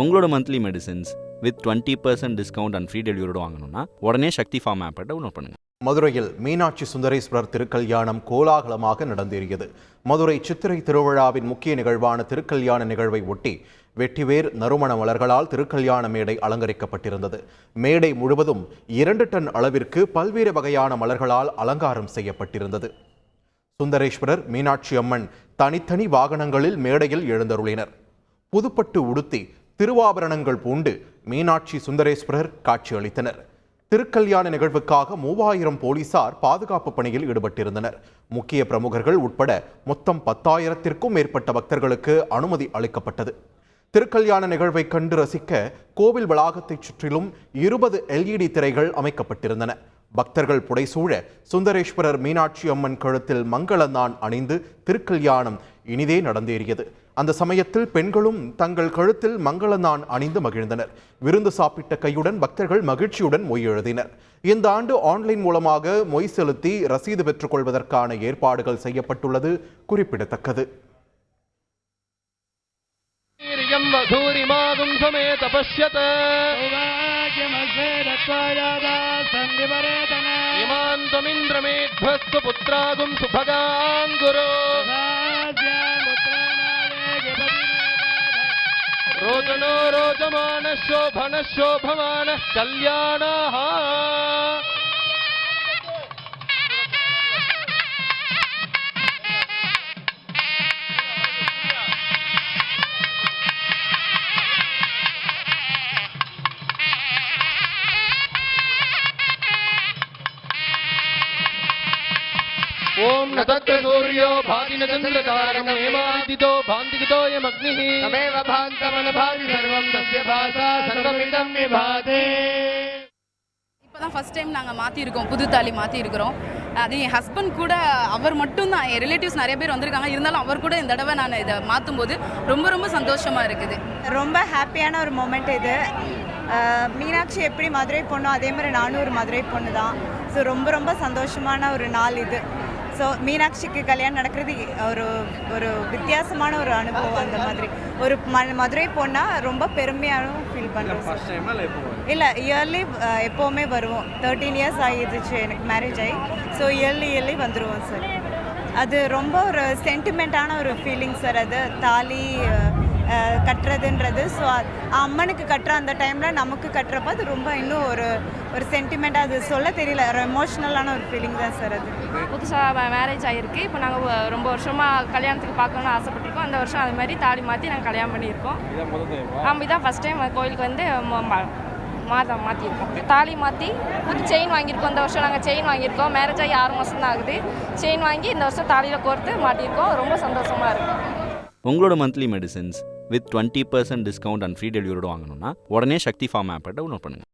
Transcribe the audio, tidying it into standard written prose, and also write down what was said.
உங்களோட monthly medicines with 20% discount and free டெலிவரியோட வாங்கணும்னா உடனே சக்தி ஃபார்ம் ஆப்பை டவுன்லோட் பண்ணுங்கள். மதுரையில் மீனாட்சி சுந்தரேஸ்வரர் திருக்கல்யாணம் கோலாகலமாக நடந்தேறியது. மதுரை சித்திரை திருவிழாவின் முக்கிய நிகழ்வான திருக்கல்யாண நிகழ்வை ஒட்டி வெட்டிவேர் நறுமண மலர்களால் திருக்கல்யாண மேடை அலங்கரிக்கப்பட்டிருந்தது. மேடை முழுவதும் 2 டன் அளவிற்கு பல்வேறு வகையான மலர்களால் அலங்காரம் செய்யப்பட்டிருந்தது. சுந்தரேஸ்வரர், மீனாட்சி அம்மன் தனித்தனி வாகனங்களில் மேடையில் எழுந்தருளினர். புதுப்பட்டு உடுத்தி திருவாபரணங்கள் பூண்டு மீனாட்சி சுந்தரேஸ்வரர் காட்சியளித்தனர். திருக்கல்யாண நிகழ்வுக்காக 3000 போலீசார் பாதுகாப்பு பணியில் ஈடுபட்டிருந்தனர். முக்கிய பிரமுகர்கள் உட்பட மொத்தம் 10,000த்திற்கும் மேற்பட்ட பக்தர்களுக்கு அனுமதி அளிக்கப்பட்டது. திருக்கல்யாண நிகழ்வை கண்டு ரசிக்க கோவில் வளாகத்தைச் சுற்றிலும் 20 LED திரைகள் அமைக்கப்பட்டிருந்தன. பக்தர்கள் புடைசூழ சுந்தரேஸ்வரர், மீனாட்சி அம்மன் கழுத்தில் மங்களநான் அணிந்து திருக்கல்யாணம் இனிதே நடந்தேறியது. அந்த சமயத்தில் பெண்களும் தங்கள் கழுத்தில் மங்களநான் அணிந்து மகிழ்ந்தனர். விருந்து சாப்பிட்ட கையுடன் பக்தர்கள் மகிழ்ச்சியுடன் மொய் எழுதினர். இந்த ஆண்டு ஆன்லைன் மூலமாக மொய் செலுத்தி ரசீது பெற்றுக் கொள்வதற்கான ஏற்பாடுகள் செய்யப்பட்டுள்ளது குறிப்பிடத்தக்கது. रोचनो रोचमान शोभन शोभमान कल्याण ओम नतत्र सूर्यो भाति न चंद्रतारकं हेमादितो भान्तितो यमग्निः तमेव भान्तमन भाति सर्वं तस्य भासा सर्वमिदं विभाते. இப்போதான் ஃபர்ஸ்ட் டைம் நாங்கள் மாற்றிருக்கோம், புது தாலி மாற்றிருக்கிறோம். அது என் ஹஸ்பண்ட் கூட, அவர் மட்டும் தான். என் ரிலேட்டிவ்ஸ் நிறைய பேர் வந்திருக்காங்க, இருந்தாலும் அவர் கூட இந்த தடவை நான் இதை மாற்றும் போது ரொம்ப ரொம்ப சந்தோஷமாக இருக்குது. ரொம்ப ஹாப்பியான ஒரு மூமெண்ட் இது. மீனாட்சி எப்படி மதுரை பொண்ணோ அதே மாதிரி நானும் ஒரு மதுரை பொண்ணு தான். ஸோ ரொம்ப ரொம்ப சந்தோஷமான ஒரு நாள் இது. ஸோ மீனாட்சிக்கு கல்யாணம் நடக்கிறது ஒரு வித்தியாசமான ஒரு அனுபவம். அந்த மாதிரி ஒரு மதுரை பொண்ணாக ரொம்ப பெருமையாகவும் ஃபீல் பண்ணுறோம். இல்லை, இயர்லி எப்போவுமே வருவோம். 13 இயர்ஸ் ஆகிடுச்சு எனக்கு மேரேஜ் ஆகி. ஸோ இயர்லி வந்துடுவோம் சார். அது ரொம்ப ஒரு சென்டிமெண்ட்டான ஒரு ஃபீலிங் சார். அது தாலி கட்டுறதுன்றது. ஸோ அம்மனுக்கு கட்டுற அந்த டைமில் நமக்கு கட்டுறப்ப அது ரொம்ப இன்னும் ஒரு சென்டிமெண்ட்டாக, அது சொல்ல தெரியல, ஒரு எமோஷ்னலான ஒரு ஃபீலிங் தான் சார். அது புதுசாக மேரேஜ் ஆகிருக்கு. இப்போ நாங்கள் ரொம்ப வருஷமாக கல்யாணத்துக்கு பார்க்கணுன்னு ஆசைப்பட்டிருக்கோம். அந்த வருஷம் அது மாதிரி தாலி மாற்றி நாங்கள் கல்யாணம் பண்ணியிருக்கோம். இதான் ஃபஸ்ட் டைம் கோயிலுக்கு வந்து மாற்றிருக்கோம். தாலி மாற்றி புது செயின் வாங்கியிருக்கோம். இந்த வருஷம் நாங்கள் செயின் வாங்கியிருக்கோம். மேரேஜ் ஆகி 6 மாதம் தான் ஆகுது. செயின் வாங்கி இந்த வருஷம் தாலியில் கோர்த்து மாட்டியிருக்கோம். ரொம்ப சந்தோஷமாக இருக்கும். உங்களோட monthly medicines with 20% discount and free டெலிவரியோட வாங்கணும்னா உடனே சக்தி ஃபார்ம் ஆப்பை டவுன்லோட் பண்ணுங்கள்.